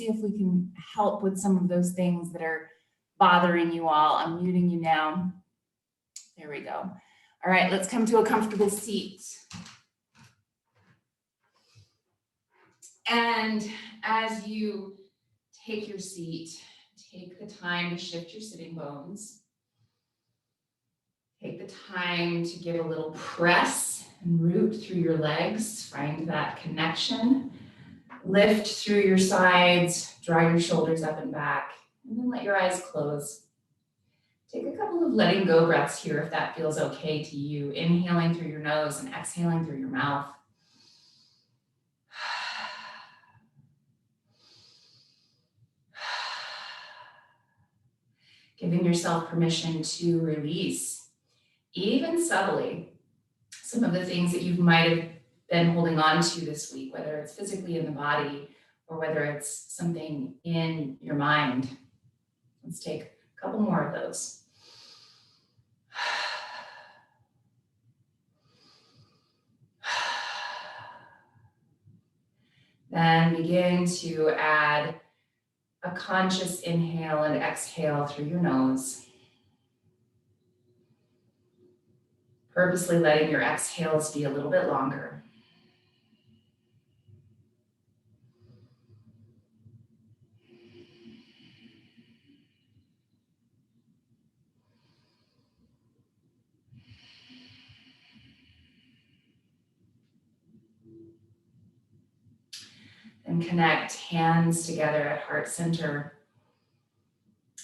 see if we can help with some of those things that are bothering you all. I'm muting you now. There we go. All right, let's come to a comfortable seat. And as you take your seat, take the time to shift your sitting bones. Take the time to give a little press and root through your legs. Find that connection. Lift through your sides, draw your shoulders up and back, and then let your eyes close. Take a couple of letting go breaths here if that feels okay to you. Inhaling through your nose and exhaling through your mouth. Giving yourself permission to release, even subtly, some of the things that you might have been holding on to this week, whether it's physically in the body or whether it's something in your mind. Let's take a couple more of those. Then begin to add a conscious inhale and exhale through your nose. Purposely letting your exhales be a little bit longer. And connect hands together at heart center.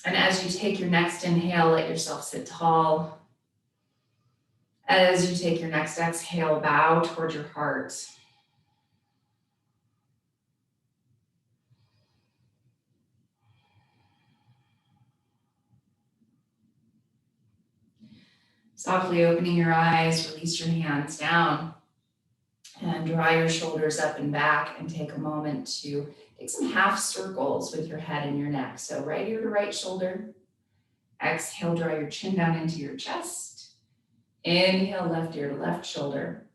And as you take your next inhale, let yourself sit tall. As you take your next exhale, bow toward your heart. Softly opening your eyes, release your hands down and draw your shoulders up and back and take a moment to take some half circles with your head and your neck. So right ear to right shoulder. Exhale, draw your chin down into your chest. Inhale, left ear to left shoulder.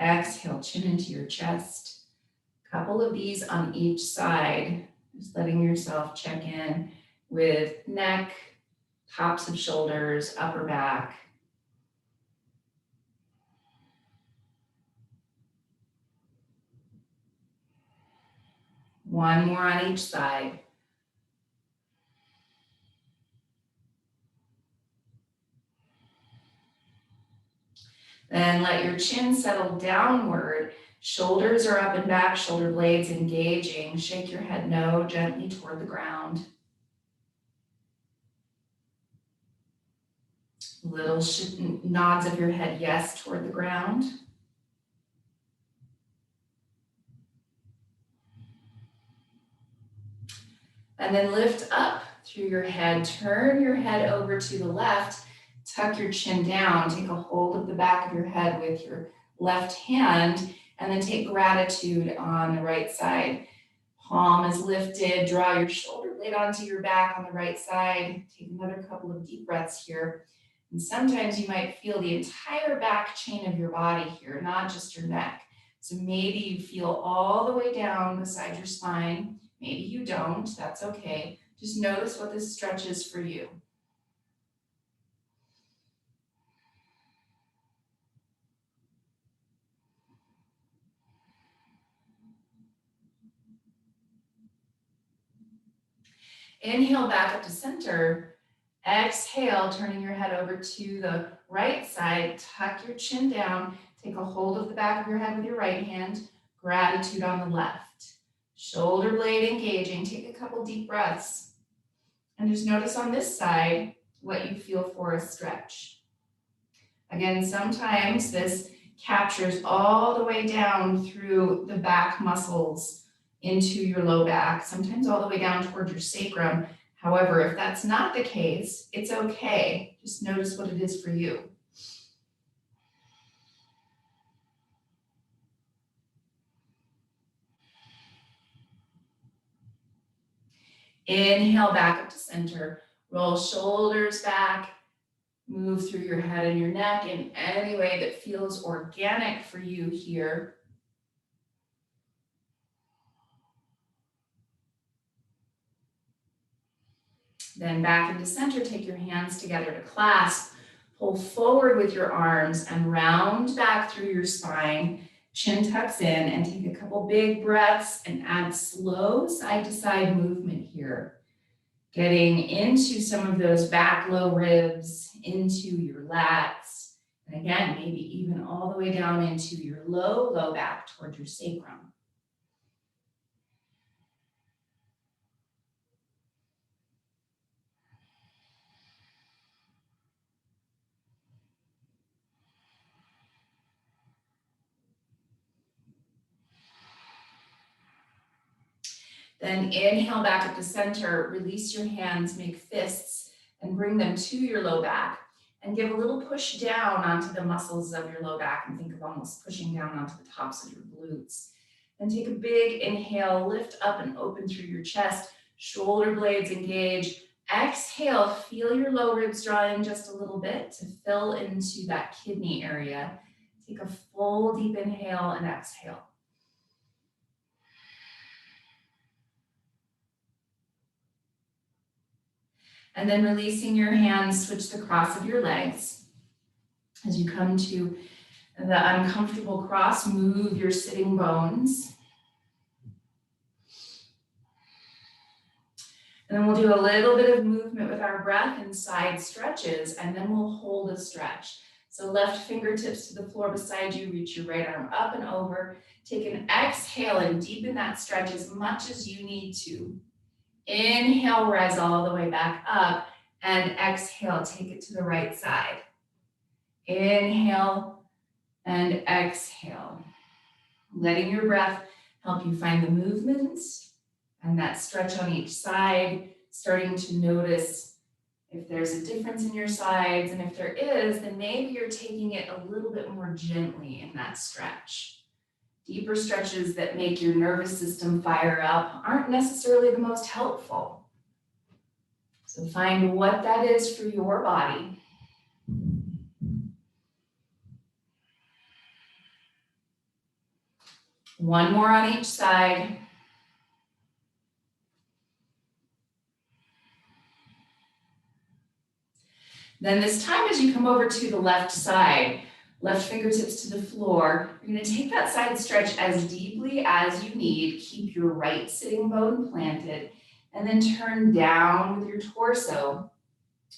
Exhale, chin into your chest. Couple of these on each side. Just letting yourself check in with neck, tops of shoulders, upper back. One more on each side. Then let your chin settle downward. Shoulders are up and back, shoulder blades engaging. Shake your head no gently toward the ground. Little nods of your head yes toward the ground. And then lift up through your head. Turn your head over to the left. Tuck your chin down. Take a hold of the back of your head with your left hand. And then take gratitude on the right side. Palm is lifted. Draw your shoulder blade onto your back on the right side. Take another couple of deep breaths here. And sometimes you might feel the entire back chain of your body here, not just your neck. So maybe you feel all the way down beside your spine. Maybe you don't, that's okay. Just notice what this stretch is for you. Inhale back up to center. Exhale, turning your head over to the right side. Tuck your chin down. Take a hold of the back of your head with your right hand. Gratitude on the left. Shoulder blade engaging. Take a couple deep breaths. And just notice on this side what you feel for a stretch. Again, sometimes this captures all the way down through the back muscles into your low back, sometimes all the way down toward your sacrum. However, if that's not the case, it's okay. Just notice what it is for you. Inhale back up to center. Roll shoulders back. Move through your head and your neck in any way that feels organic for you here. Then back into center, take your hands together to clasp, pull forward with your arms and round back through your spine, chin tucks in, and take a couple big breaths and add slow side to side movement here. Getting into some of those back low ribs, into your lats, and again, maybe even all the way down into your low back towards your sacrum. Then inhale back up to center, release your hands, make fists, and bring them to your low back. And give a little push down onto the muscles of your low back and think of almost pushing down onto the tops of your glutes. Then take a big inhale, lift up and open through your chest, shoulder blades engage. Exhale, feel your low ribs draw in just a little bit to fill into that kidney area. Take a full deep inhale and exhale. And then releasing your hands, switch the cross of your legs. As you come to the uncomfortable cross, move your sitting bones. And then we'll do a little bit of movement with our breath in side stretches, and then we'll hold a stretch. So left fingertips to the floor beside you, reach your right arm up and over. Take an exhale and deepen that stretch as much as you need to. Inhale, rise all the way back up, and exhale, take it to the right side. Inhale and exhale. Letting your breath help you find the movement and that stretch on each side, starting to notice if there's a difference in your sides, and if there is, then maybe you're taking it a little bit more gently in that stretch. Deeper stretches that make your nervous system fire up aren't necessarily the most helpful. So find what that is for your body. One more on each side. Then this time as you come over to the left side, left fingertips to the floor, you're going to take that side stretch as deeply as you need. Keep your right sitting bone planted, and then turn down with your torso,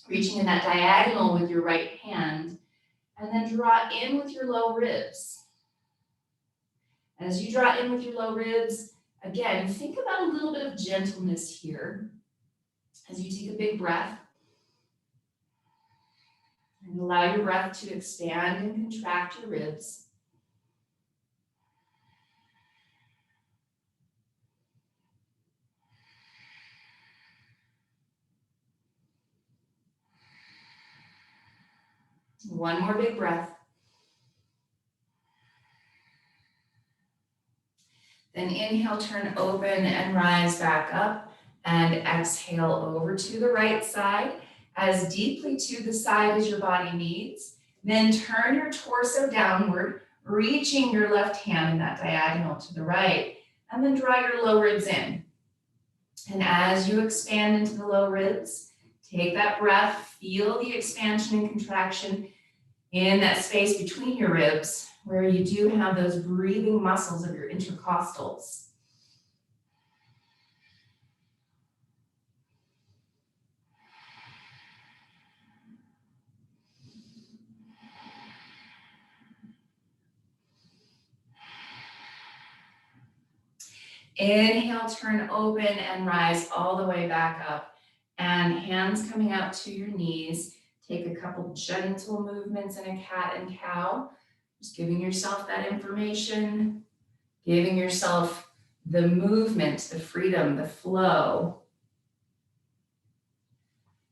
reaching in that diagonal with your right hand, and then draw in with your low ribs. As you draw in with your low ribs, again, think about a little bit of gentleness here as you take a big breath. And allow your breath to expand and contract your ribs. One more big breath. Then inhale, turn open and rise back up, and exhale over to the right side, as deeply to the side as your body needs. Then turn your torso downward, reaching your left hand in that diagonal to the right, and then draw your low ribs in. And as you expand into the low ribs, take that breath, feel the expansion and contraction in that space between your ribs, where you do have those breathing muscles of your intercostals. Inhale, turn open and rise all the way back up. And hands coming out to your knees. Take a couple gentle movements in a cat and cow. Just giving yourself that information, giving yourself the movement, the freedom, the flow.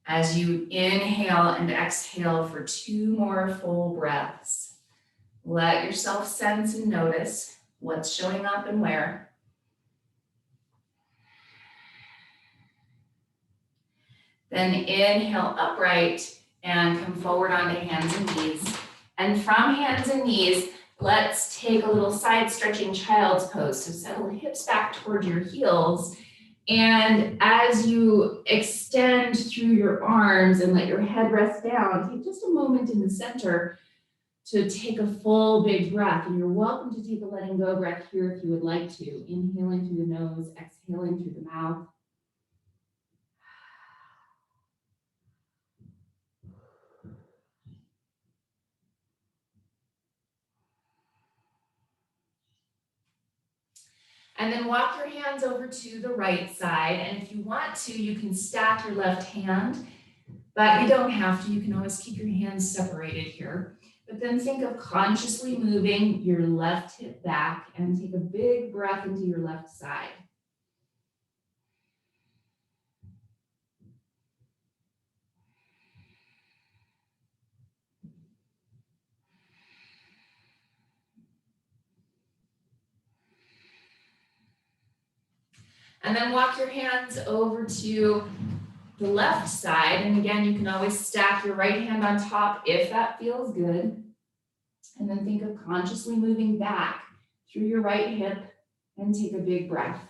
As you inhale and exhale for 2 more full breaths. Let yourself sense and notice what's showing up and where. Then inhale upright and come forward onto hands and knees. And from hands and knees, let's take a little side stretching child's pose. So settle hips back toward your heels And as you extend through your arms and let your head rest down, take just a moment in the center to take a full big breath. And you're welcome to take a letting go breath here if you would like to. Inhaling through the nose, exhaling through the mouth. And then walk your hands over to the right side. And if you want to, you can stack your left hand, but you don't have to. You can always keep your hands separated here. But then think of consciously moving your left hip back and take a big breath into your left side. And then walk your hands over to the left side. And again, you can always stack your right hand on top if that feels good. And then think of consciously moving back through your right hip and take a big breath.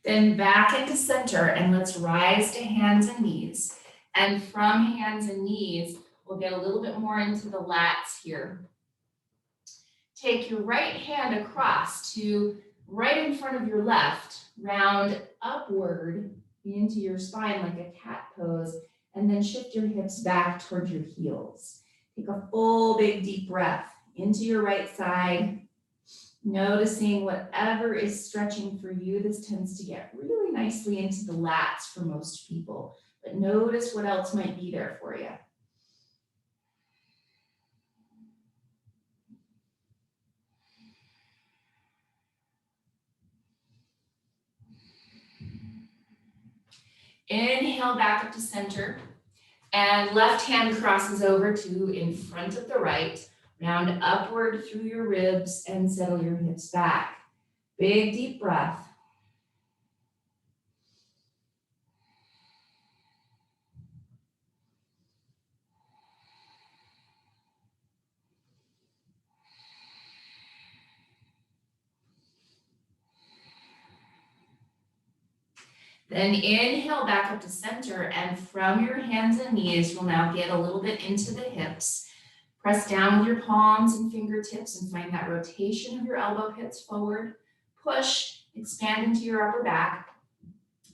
Then back into center, and let's rise to hands and knees. And from hands and knees, we'll get a little bit more into the lats here. Take your right hand across to right in front of your left, round upward into your spine like a cat pose, and then shift your hips back towards your heels. Take a full big deep breath into your right side. Noticing whatever is stretching for you. This tends to get really nicely into the lats for most people, but notice what else might be there for you. Inhale back up to center, and left hand crosses over to in front of the right. Round upward through your ribs and settle your hips back. Big deep breath. Then inhale back up to center, and from your hands and knees, you'll now get a little bit into the hips. Press down with your palms and fingertips and find that rotation of your elbow pits forward. Push, expand into your upper back,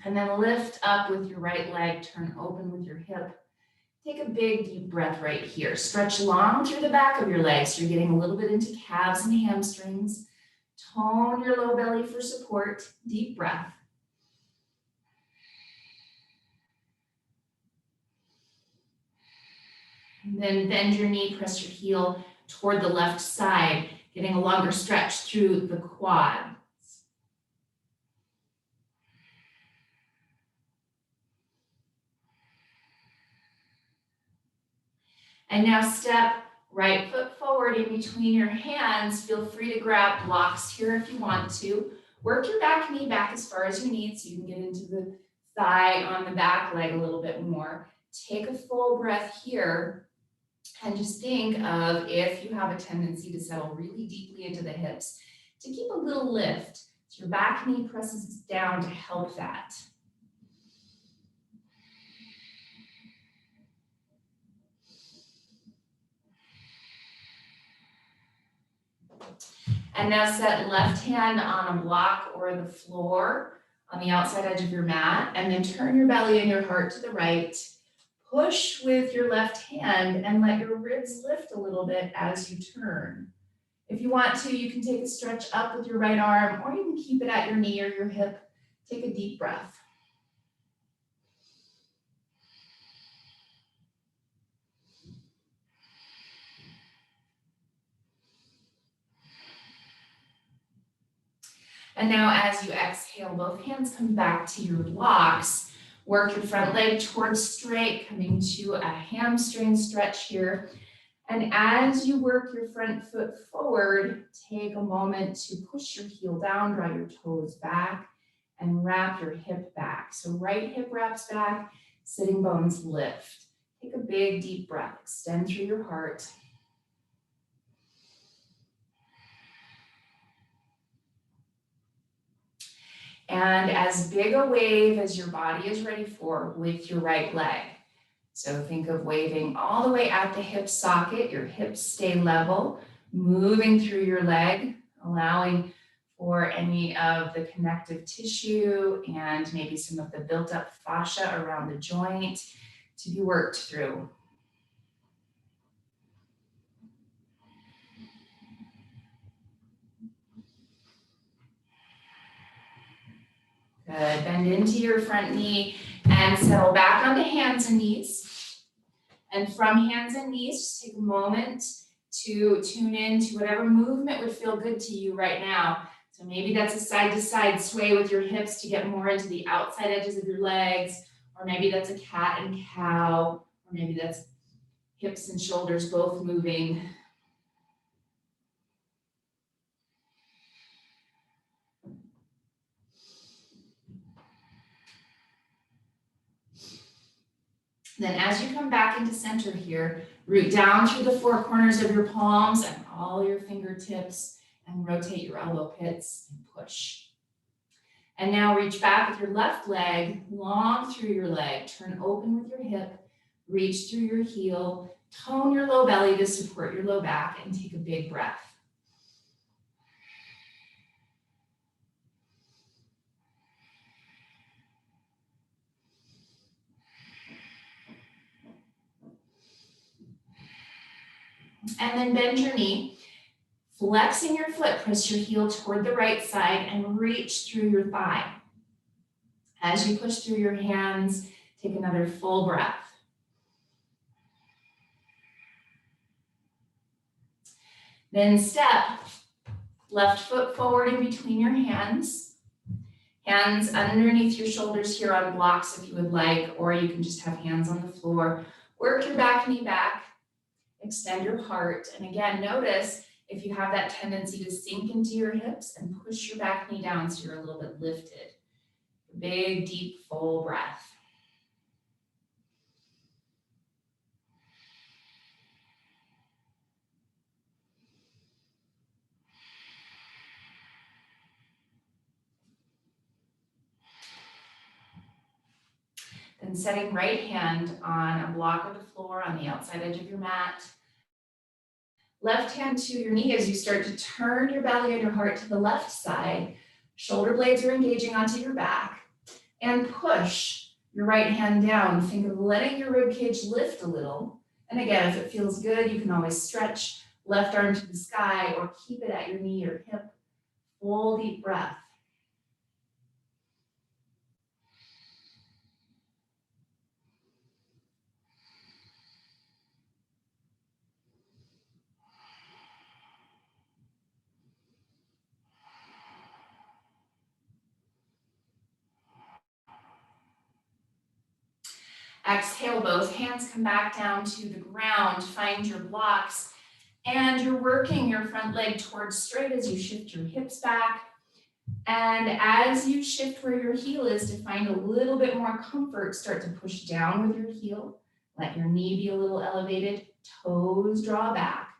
and then lift up with your right leg, turn open with your hip. Take a big deep breath right here. Stretch long through the back of your legs. So you're getting a little bit into calves and hamstrings. Tone your low belly for support. Deep breath. And then bend your knee, press your heel toward the left side, getting a longer stretch through the quads. And now step right foot forward in between your hands. Feel free to grab blocks here if you want to. Work your back knee back as far as you need so you can get into the thigh on the back leg a little bit more. Take a full breath here. And just think of if you have a tendency to settle really deeply into the hips, to keep a little lift. So your back knee presses down to help that. And now set left hand on a block or the floor on the outside edge of your mat, and then turn your belly and your heart to the right. Push with your left hand and let your ribs lift a little bit as you turn. If you want to, you can take a stretch up with your right arm, or you can keep it at your knee or your hip. Take a deep breath. And now as you exhale, both hands come back to your blocks. Work your front leg towards straight, coming to a hamstring stretch here. And as you work your front foot forward, take a moment to push your heel down, draw your toes back, and wrap your hip back. So right hip wraps back, sitting bones lift. Take a big deep breath, extend through your heart. And as big a wave as your body is ready for with your right leg. So think of waving all the way at the hip socket, your hips stay level, moving through your leg, allowing for any of the connective tissue and maybe some of the built up fascia around the joint to be worked through. Good, bend into your front knee and settle back onto hands and knees. And from hands and knees, just take a moment to tune in to whatever movement would feel good to you right now. So maybe that's a side to side sway with your hips to get more into the outside edges of your legs, or maybe that's a cat and cow, or maybe that's hips and shoulders both moving. Then as you come back into center here, root down through the four corners of your palms and all your fingertips and rotate your elbow pits and push. And now reach back with your left leg, long through your leg, turn open with your hip, reach through your heel, tone your low belly to support your low back, and take a big breath. And then bend your knee, flexing your foot, press your heel toward the right side and reach through your thigh. As you push through your hands, take another full breath. Then step left foot forward in between your hands. Hands underneath your shoulders here on blocks if you would like, or you can just have hands on the floor. Work your back knee back. Extend your heart. And again, notice if you have that tendency to sink into your hips and push your back knee down so you're a little bit lifted. Big, deep, full breath. Then setting right hand on a block of the floor on the outside edge of your mat. Left hand to your knee as you start to turn your belly and your heart to the left side. Shoulder blades are engaging onto your back. And push your right hand down. Think of letting your rib cage lift a little. And again, if it feels good, you can always stretch left arm to the sky or keep it at your knee or hip. Full deep breath. Exhale, both hands come back down to the ground. Find your blocks. And you're working your front leg towards straight as you shift your hips back. And as you shift where your heel is to find a little bit more comfort, start to push down with your heel. Let your knee be a little elevated. Toes draw back.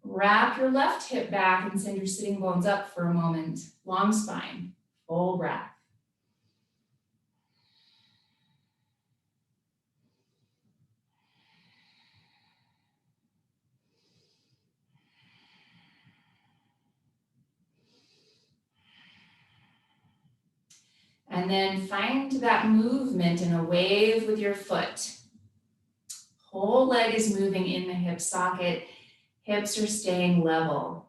Wrap your left hip back and send your sitting bones up for a moment. Long spine, full breath. And then find that movement in a wave with your foot. Whole leg is moving in the hip socket. Hips are staying level.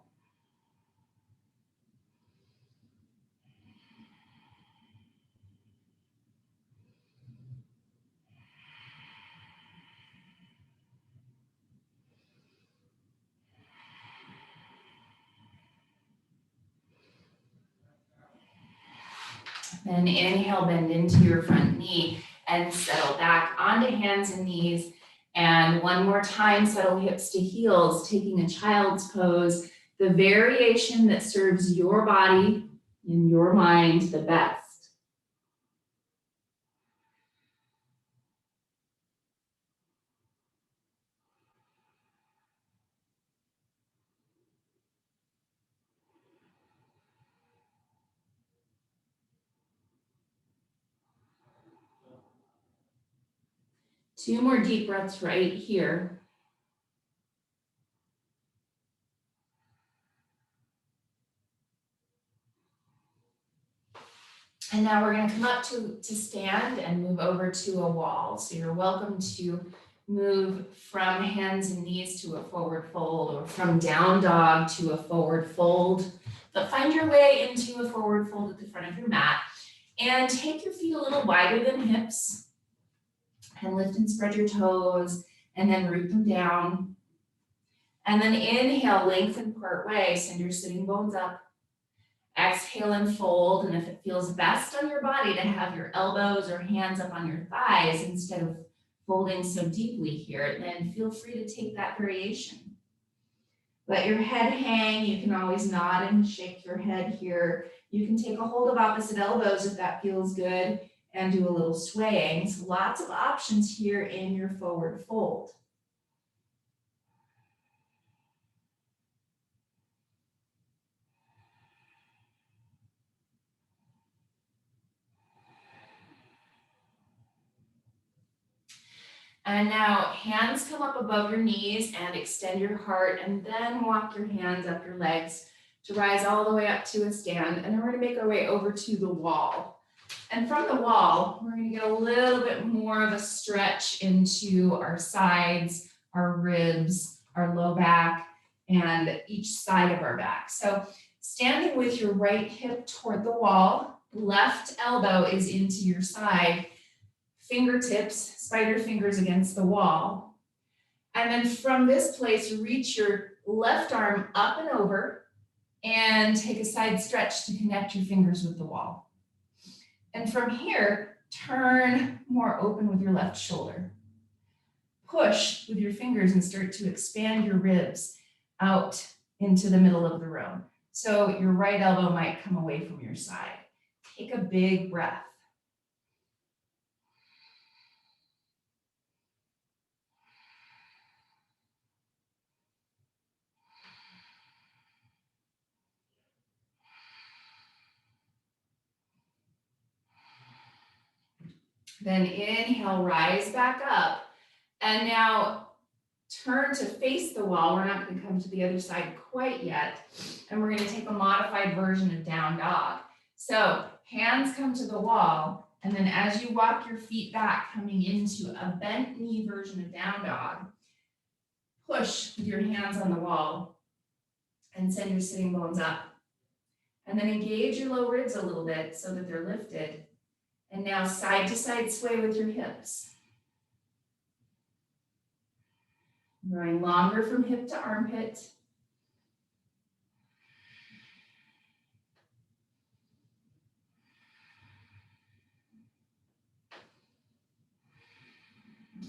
Then inhale, bend into your front knee and settle back onto hands and knees And one more time, settle hips to heels, taking a child's pose, the variation that serves your body and your mind the best. Two more deep breaths right here. And now we're going to come up to stand and move over to a wall. So you're welcome to move from hands and knees to a forward fold, or from down dog to a forward fold. But find your way into a forward fold at the front of your mat. And take your feet a little wider than hips. And lift and spread your toes. And then root them down. And then inhale, lengthen part way. Send your sitting bones up. Exhale and fold, and if it feels best on your body to have your elbows or hands up on your thighs instead of folding so deeply here, then feel free to take that variation. Let your head hang. You can always nod and shake your head here. You can take a hold of opposite elbows if that feels good and do a little swaying. So lots of options here in your forward fold. And now hands come up above your knees and extend your heart, and then walk your hands up your legs to rise all the way up to a stand. And then we're going to make our way over to the wall. And from the wall, we're going to get a little bit more of a stretch into our sides, our ribs, our low back, and each side of our back. So standing with your right hip toward the wall, left elbow is into your side, fingertips, spider fingers against the wall. And then from this place, reach your left arm up and over and take a side stretch to connect your fingers with the wall. And from here, turn more open with your left shoulder. Push with your fingers and start to expand your ribs out into the middle of the room. So your right elbow might come away from your side. Take a big breath. Then inhale, rise back up. And now turn to face the wall. We're not going to come to the other side quite yet. And we're going to take a modified version of down dog. So hands come to the wall. And then as you walk your feet back, coming into a bent knee version of down dog, push with your hands on the wall and send your sitting bones up. And then engage your low ribs a little bit so that they're lifted. And now side to side sway with your hips. Growing longer from hip to armpit.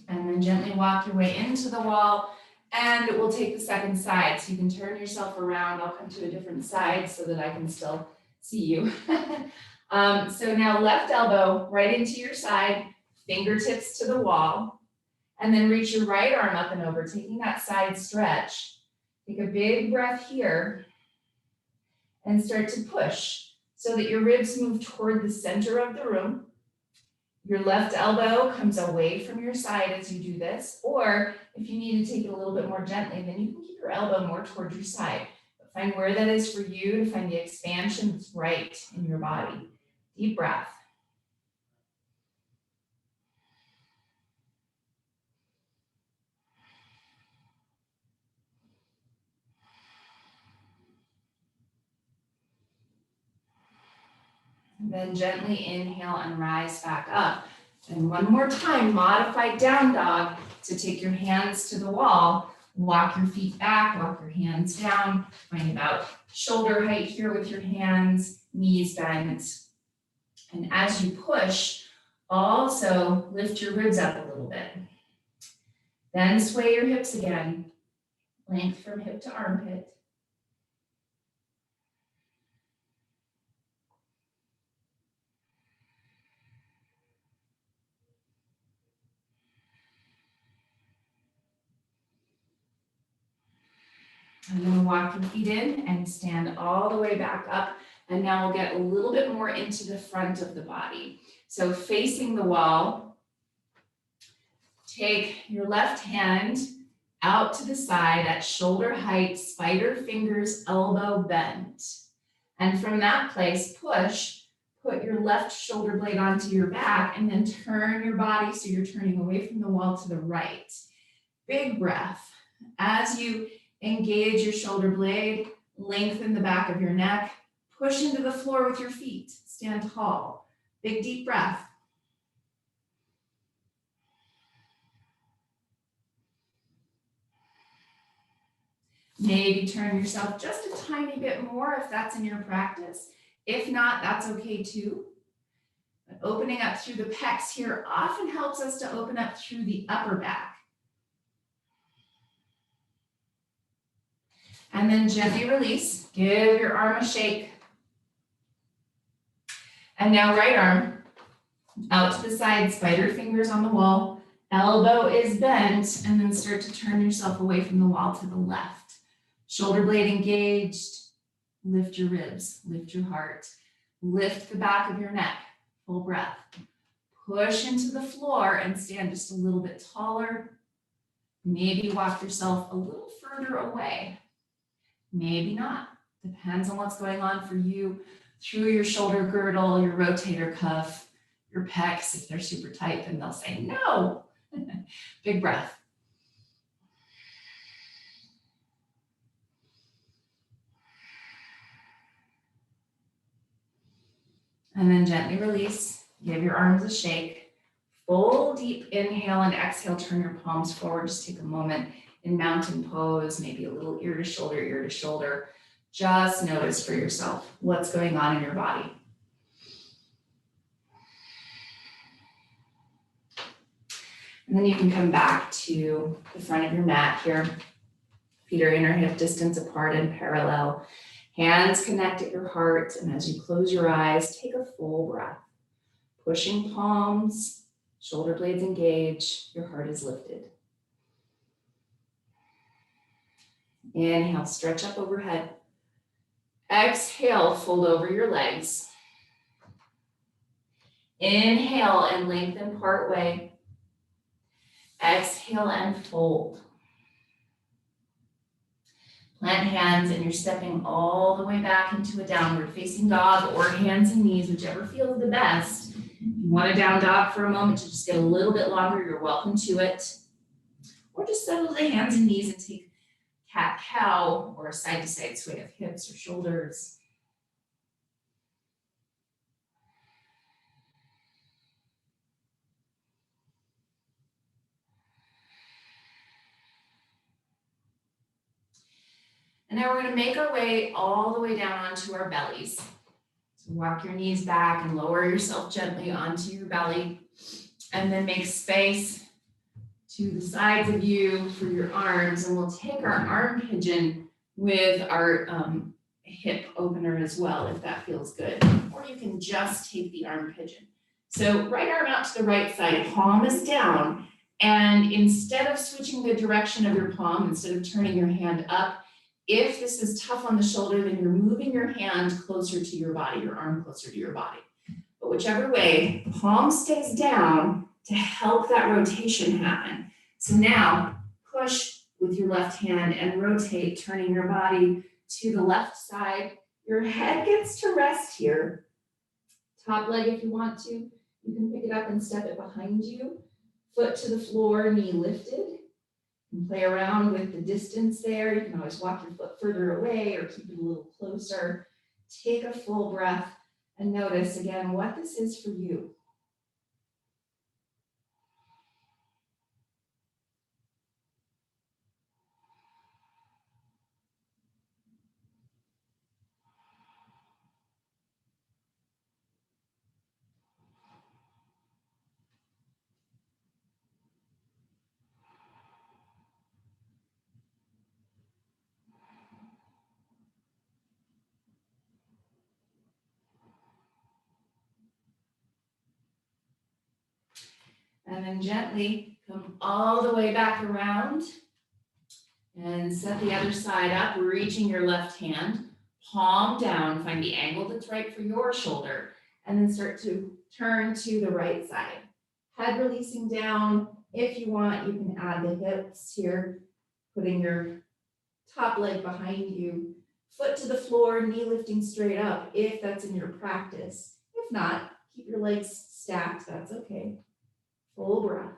And then gently walk your way into the wall, and we'll take the second side. So you can turn yourself around. I'll come to a different side so that I can still see you. So now left elbow right into your side, fingertips to the wall, and then reach your right arm up and over, taking that side stretch. Take a big breath here and start to push so that your ribs move toward the center of the room. Your left elbow comes away from your side as you do this, or if you need to take it a little bit more gently, then you can keep your elbow more toward your side. But find where that is for you to find the expansion that's right in your body. Deep breath. And then gently inhale and rise back up. And one more time, modified down dog. So take your hands to the wall, walk your feet back, walk your hands down, find about shoulder height here with your hands, knees bent. And as you push, also lift your ribs up a little bit. Then sway your hips again. Length from hip to armpit. And then walk your feet in and stand all the way back up. And now we'll get a little bit more into the front of the body. So facing the wall, take your left hand out to the side at shoulder height, spider fingers, elbow bent. And from that place, put your left shoulder blade onto your back and then turn your body so you're turning away from the wall to the right. Big breath. As you engage your shoulder blade, lengthen the back of your neck, push into the floor with your feet, stand tall. Big deep breath. Maybe turn yourself just a tiny bit more if that's in your practice. If not, that's okay too. But opening up through the pecs here often helps us to open up through the upper back. And then gently release, give your arm a shake. And now right arm out to the side, spider fingers on the wall, elbow is bent, and then start to turn yourself away from the wall to the left. Shoulder blade engaged, lift your ribs, lift your heart, lift the back of your neck, full breath. Push into the floor and stand just a little bit taller. Maybe walk yourself a little further away. Maybe not, depends on what's going on for you through your shoulder girdle, your rotator cuff, your pecs. If they're super tight, then they'll say no. Big breath. And then gently release, give your arms a shake. Full deep inhale and exhale, turn your palms forward. Just take a moment in mountain pose, maybe a little ear to shoulder, ear to shoulder. Just notice for yourself what's going on in your body. And then you can come back to the front of your mat here. Feet are inner hip distance apart and parallel. Hands connect at your heart. And as you close your eyes, take a full breath. Pushing palms, shoulder blades engage, your heart is lifted. Inhale, stretch up overhead. Exhale, fold over your legs. Inhale and lengthen part way. Exhale and fold. Plant hands and you're stepping all the way back into a downward facing dog or hands and knees, whichever feels the best. If you want a down dog for a moment to just get a little bit longer, you're welcome to it. Or just settle the hands and knees and take cat-cow or a side-to-side sway of hips or shoulders. And now we're going to make our way all the way down onto our bellies. So walk your knees back and lower yourself gently onto your belly. And then make space to the sides of you for your arms. And we'll take our arm pigeon with our hip opener as well, if that feels good. Or you can just take the arm pigeon. So right arm out to the right side, palm is down. And instead of switching the direction of your palm, instead of turning your hand up, if this is tough on the shoulder, then you're moving your hand closer to your body, your arm closer to your body. But whichever way, palm stays down to help that rotation happen. So now push with your left hand and rotate, turning your body to the left side. Your head gets to rest here. Top leg if you want to. You can pick it up and step it behind you. Foot to the floor, knee lifted. You can play around with the distance there. You can always walk your foot further away or keep it a little closer. Take a full breath and notice again what this is for you. And then gently come all the way back around and set the other side up, reaching your left hand, palm down, find the angle that's right for your shoulder, and then start to turn to the right side. Head releasing down. If you want, you can add the hips here, putting your top leg behind you, foot to the floor, knee lifting straight up, if that's in your practice. If not, keep your legs stacked, that's okay. Full breath.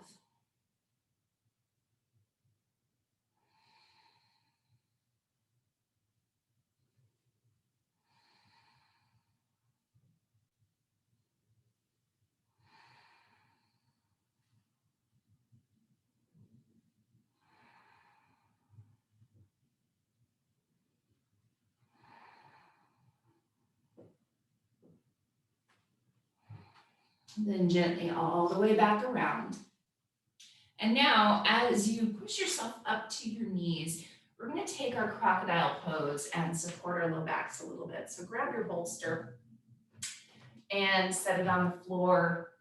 Then gently all the way back around. And now, as you push yourself up to your knees, we're going to take our crocodile pose and support our low backs a little bit. So grab your bolster and set it on the floor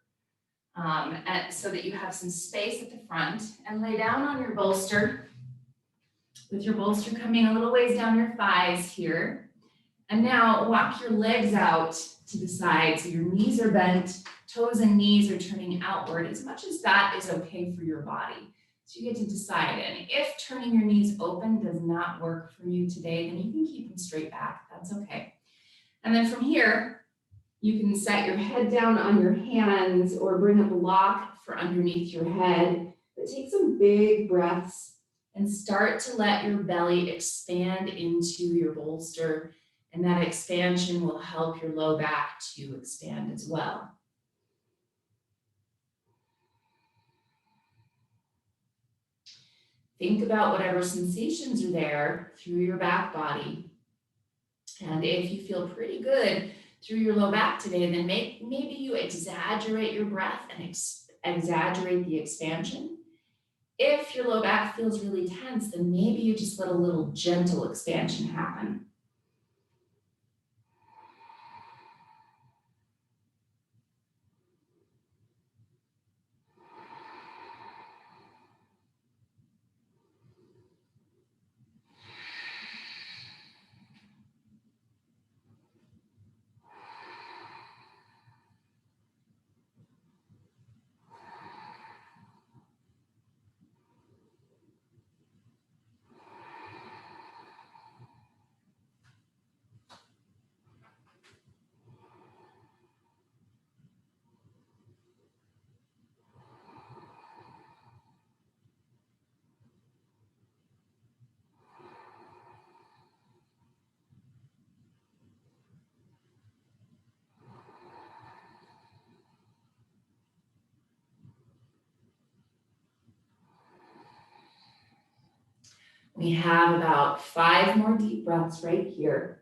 so that you have some space at the front, and lay down on your bolster with your bolster coming a little ways down your thighs here. And now walk your legs out to the side so your knees are bent, toes and knees are turning outward as much as that is okay for your body. So you get to decide. And if turning your knees open does not work for you today, then you can keep them straight back. That's okay. And then from here, you can set your head down on your hands or bring a block for underneath your head. But take some big breaths and start to let your belly expand into your bolster. And that expansion will help your low back to expand as well. Think about whatever sensations are there through your back body. And if you feel pretty good through your low back today, then maybe you exaggerate your breath and exaggerate the expansion. If your low back feels really tense, then maybe you just let a little gentle expansion happen. We have about 5 more deep breaths right here.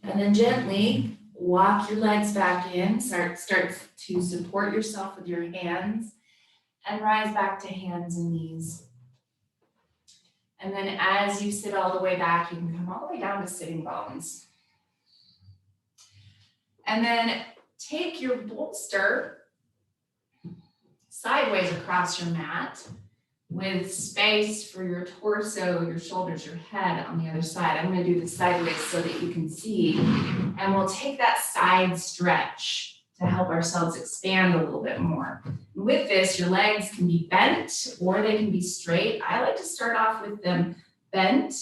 And then gently walk your legs back in, start to support yourself with your hands and rise back to hands and knees. And then as you sit all the way back, you can come all the way down to sitting bones. And then take your bolster sideways across your mat with space for your torso, your shoulders, your head on the other side. I'm going to do this sideways so that you can see. And we'll take that side stretch to help ourselves expand a little bit more. With this, your legs can be bent or they can be straight. I like to start off with them bent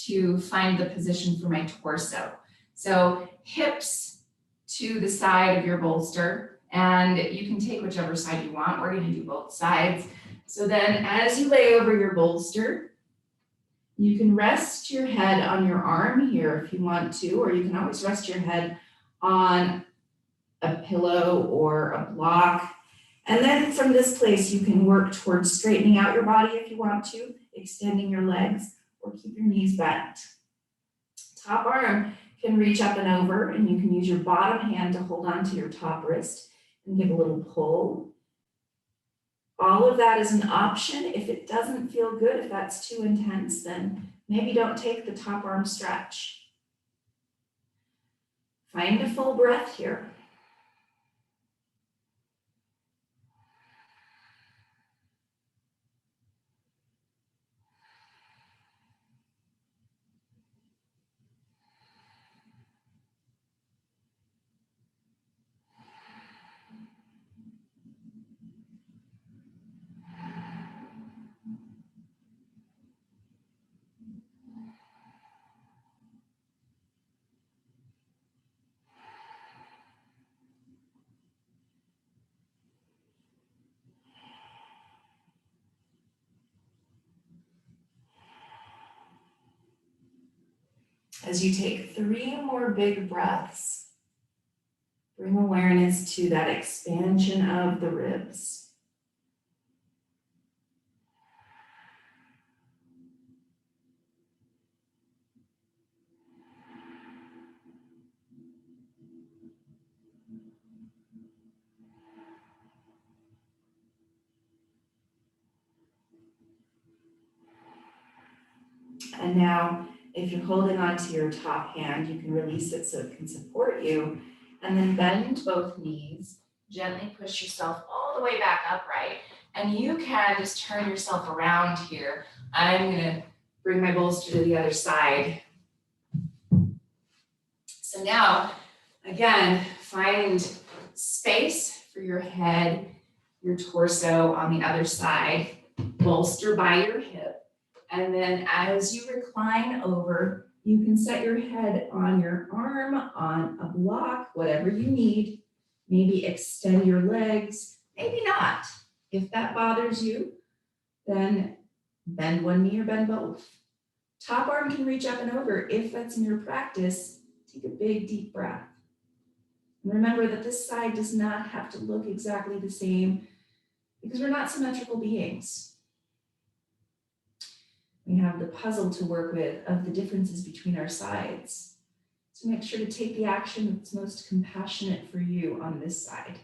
to find the position for my torso. So hips to the side of your bolster, and you can take whichever side you want. We're going to do both sides. So then as you lay over your bolster, you can rest your head on your arm here if you want to, or you can always rest your head on a pillow or a block. And then from this place, you can work towards straightening out your body if you want to, extending your legs, or keep your knees bent. Top arm can reach up and over, and you can use your bottom hand to hold on to your top wrist and give a little pull. All of that is an option. If it doesn't feel good, if that's too intense, then maybe don't take the top arm stretch. Find a full breath here. As you take 3 more big breaths, bring awareness to that expansion of the ribs. And now, if you're holding onto your top hand, you can release it so it can support you. And then bend both knees, gently push yourself all the way back upright. And you can just turn yourself around here. I'm gonna bring my bolster to the other side. So now, again, find space for your head, your torso on the other side, bolster by your hip. And then as you recline over, you can set your head on your arm, on a block, whatever you need. Maybe extend your legs, maybe not. If that bothers you, then bend one knee or bend both. Top arm can reach up and over. If that's in your practice, take a big, deep breath. And remember that this side does not have to look exactly the same because we're not symmetrical beings. We have the puzzle to work with of the differences between our sides. So make sure to take the action that's most compassionate for you on this side.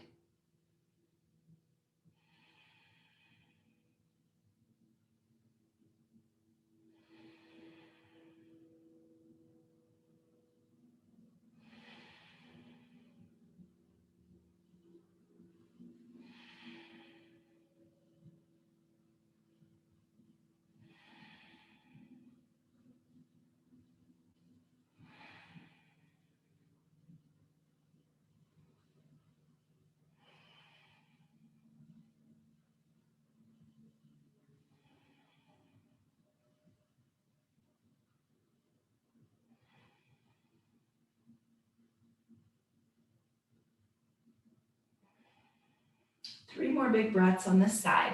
Three more big breaths on this side.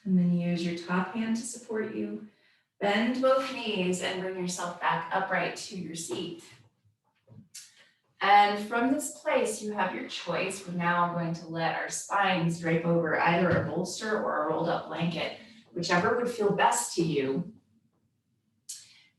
And then use your top hand to support you. Bend both knees and bring yourself back upright to your seat. And from this place, you have your choice. We're now going to let our spines drape over either a bolster or a rolled up blanket, whichever would feel best to you.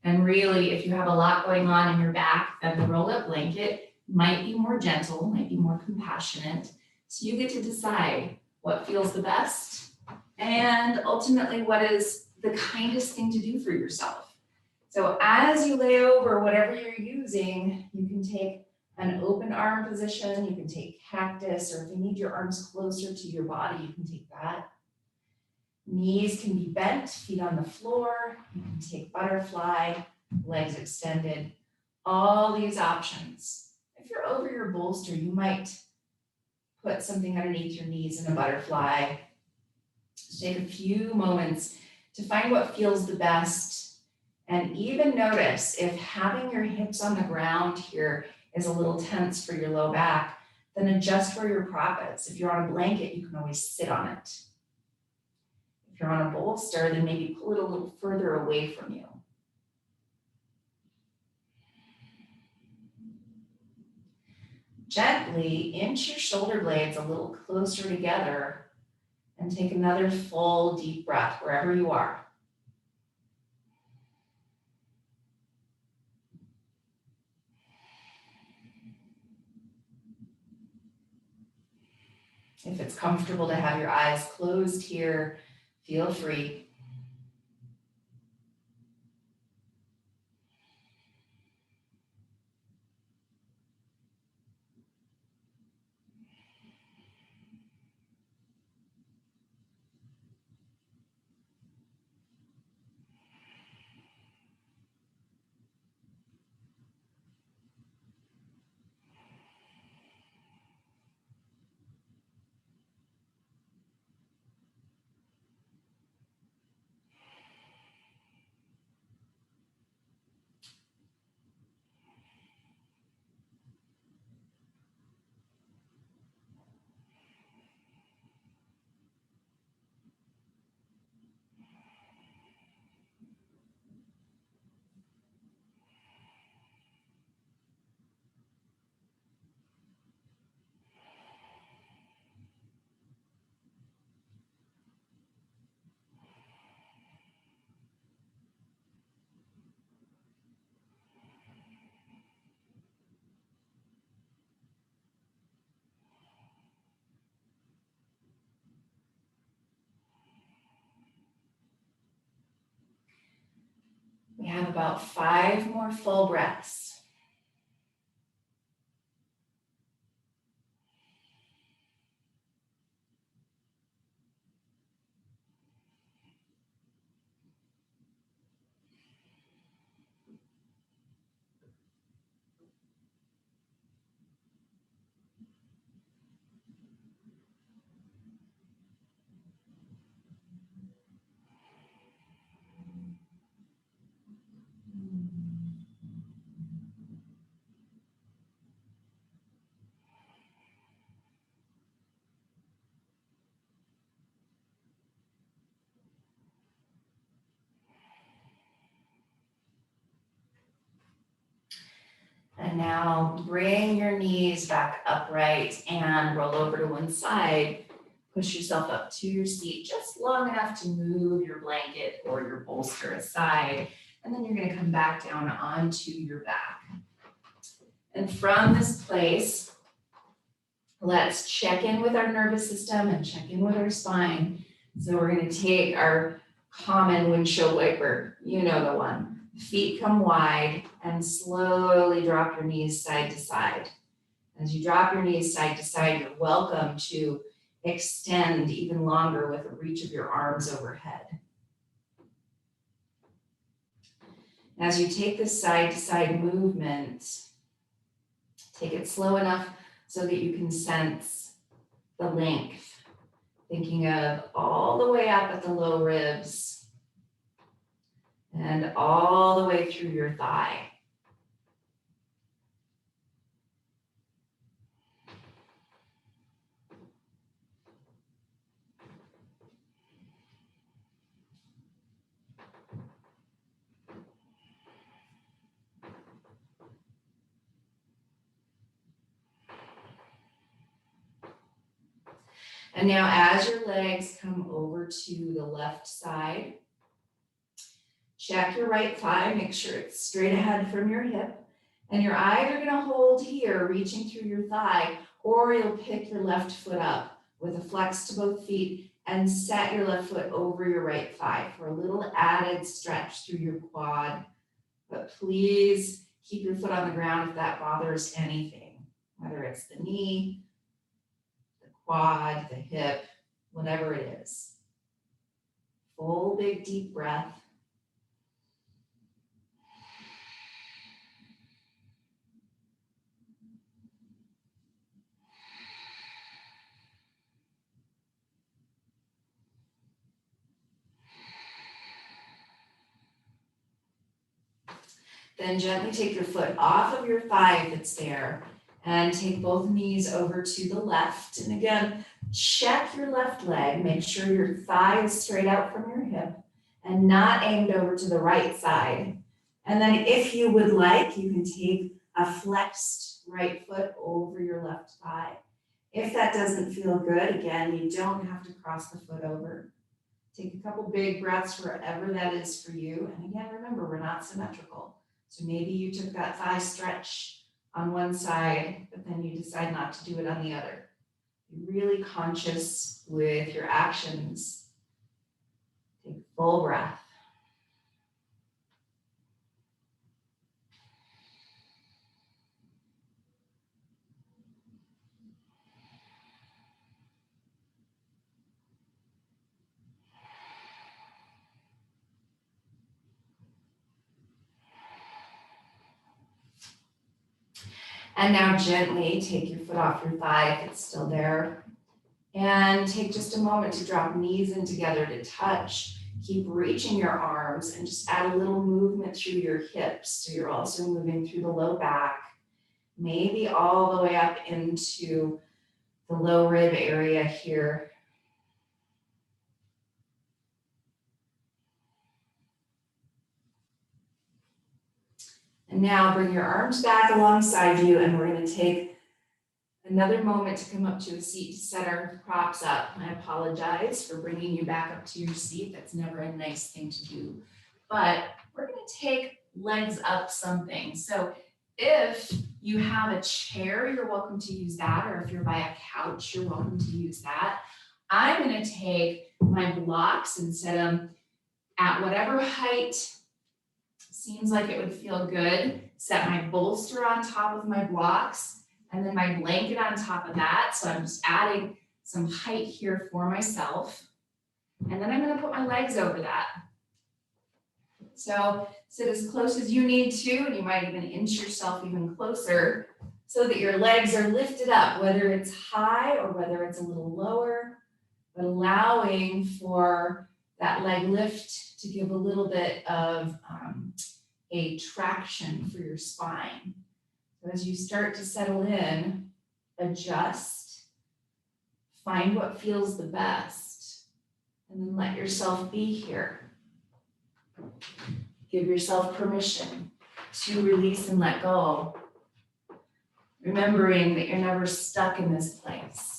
And really, if you have a lot going on in your back, then the rolled up blanket might be more gentle, might be more compassionate. So you get to decide what feels the best and ultimately what is the kindest thing to do for yourself. So as you lay over whatever you're using, you can take an open arm position, you can take cactus, or if you need your arms closer to your body, you can take that. Knees can be bent, feet on the floor. You can take butterfly, legs extended, all these options. If you're over your bolster, you might put something underneath your knees in a butterfly. Just take a few moments to find what feels the best, and even notice if having your hips on the ground here is a little tense for your low back, then adjust where your prop is. If you're on a blanket, you can always sit on it. If you're on a bolster, then maybe pull it a little further away from you. Gently inch your shoulder blades a little closer together and take another full deep breath wherever you are. If it's comfortable to have your eyes closed here, feel free. We have about 5 more full breaths. And now bring your knees back upright and roll over to one side. Push yourself up to your seat just long enough to move your blanket or your bolster aside. And then you're going to come back down onto your back. And from this place, let's check in with our nervous system and check in with our spine. So we're going to take our common windshield wiper, you know the one. Feet come wide and slowly drop your knees side to side. As you drop your knees side to side, you're welcome to extend even longer with the reach of your arms overhead. As you take this side to side movement, take it slow enough so that you can sense the length, thinking of all the way up at the low ribs and all the way through your thigh. And now as your legs come over to the left side, check your right thigh, make sure it's straight ahead from your hip. And you're either going to hold here, reaching through your thigh, or you'll pick your left foot up with a flex to both feet and set your left foot over your right thigh for a little added stretch through your quad. But please keep your foot on the ground if that bothers anything, whether it's the knee, the quad, the hip, whatever it is. Full big deep breath. Then gently take your foot off of your thigh if it's there, and take both knees over to the left. And again, check your left leg. Make sure your thigh is straight out from your hip and not aimed over to the right side. And then if you would like, you can take a flexed right foot over your left thigh. If that doesn't feel good, again, you don't have to cross the foot over. Take a couple big breaths wherever that is for you. And again, remember, we're not symmetrical. So maybe you took that thigh stretch on one side, but then you decide not to do it on the other. Be really conscious with your actions. Take a full breath. And now gently take your foot off your thigh if it's still there. And take just a moment to drop knees in together to touch. Keep reaching your arms and just add a little movement through your hips. So you're also moving through the low back, maybe all the way up into the low rib area here. And now bring your arms back alongside you, and we're going to take another moment to come up to a seat to set our props up. I apologize for bringing you back up to your seat. That's never a nice thing to do. But we're going to take legs up something. So if you have a chair, you're welcome to use that. Or if you're by a couch, you're welcome to use that. I'm going to take my blocks and set them at whatever height seems like it would feel good. Set my bolster on top of my blocks and then my blanket on top of that. So I'm just adding some height here for myself. And then I'm going to put my legs over that. So sit as close as you need to, and you might even inch yourself even closer so that your legs are lifted up, whether it's high or whether it's a little lower, but allowing for that leg lift to give a little bit of a traction for your spine. So as you start to settle in, adjust, find what feels the best, and then let yourself be here. Give yourself permission to release and let go, remembering that you're never stuck in this place.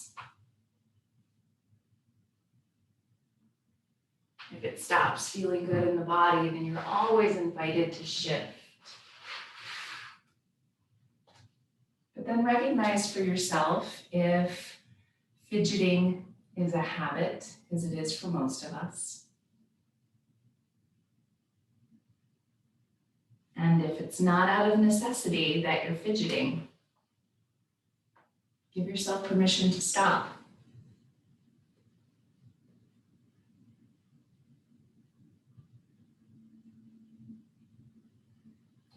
If it stops feeling good in the body, then you're always invited to shift. But then recognize for yourself if fidgeting is a habit, as it is for most of us. And if it's not out of necessity that you're fidgeting, give yourself permission to stop.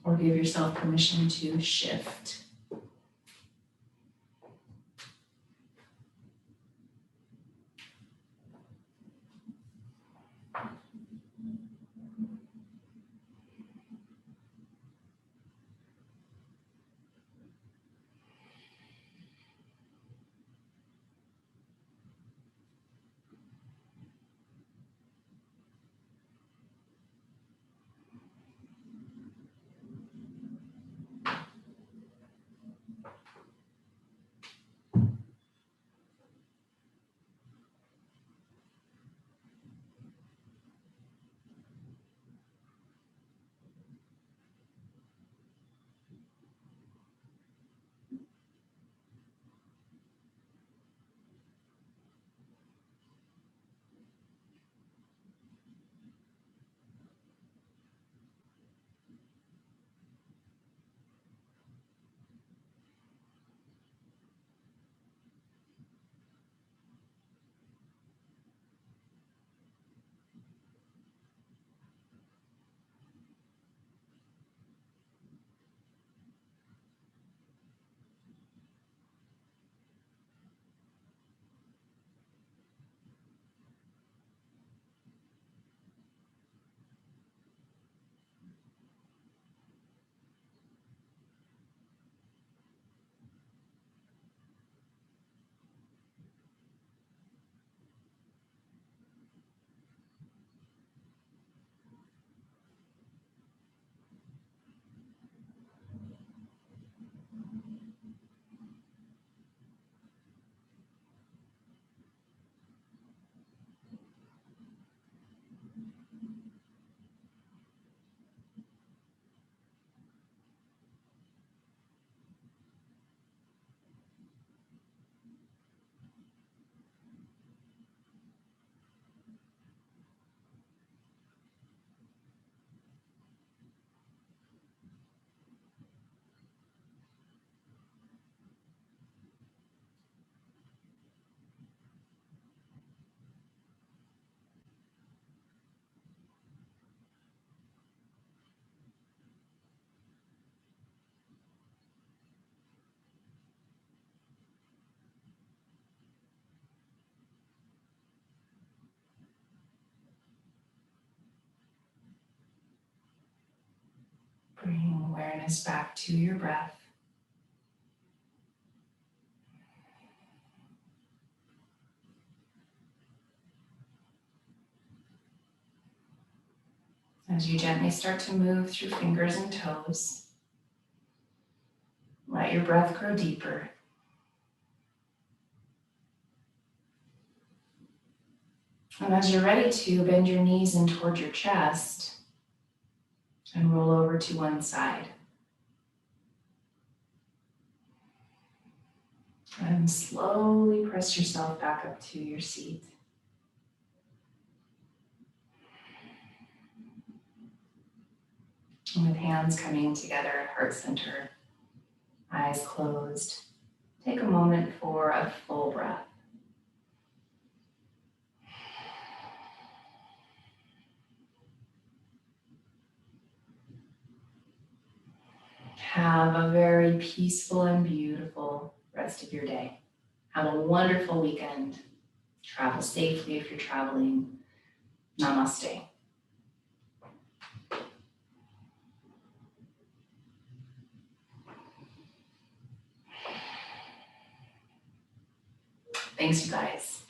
Or give yourself permission to shift. Bring awareness back to your breath. As you gently start to move through fingers and toes, let your breath grow deeper. And as you're ready to, bend your knees in toward your chest and roll over to one side. And slowly press yourself back up to your seat. And with hands coming together at heart center, eyes closed, take a moment for a full breath. Have a very peaceful and beautiful rest of your day. Have a wonderful weekend. Travel safely if you're traveling. Namaste. Thanks, you guys.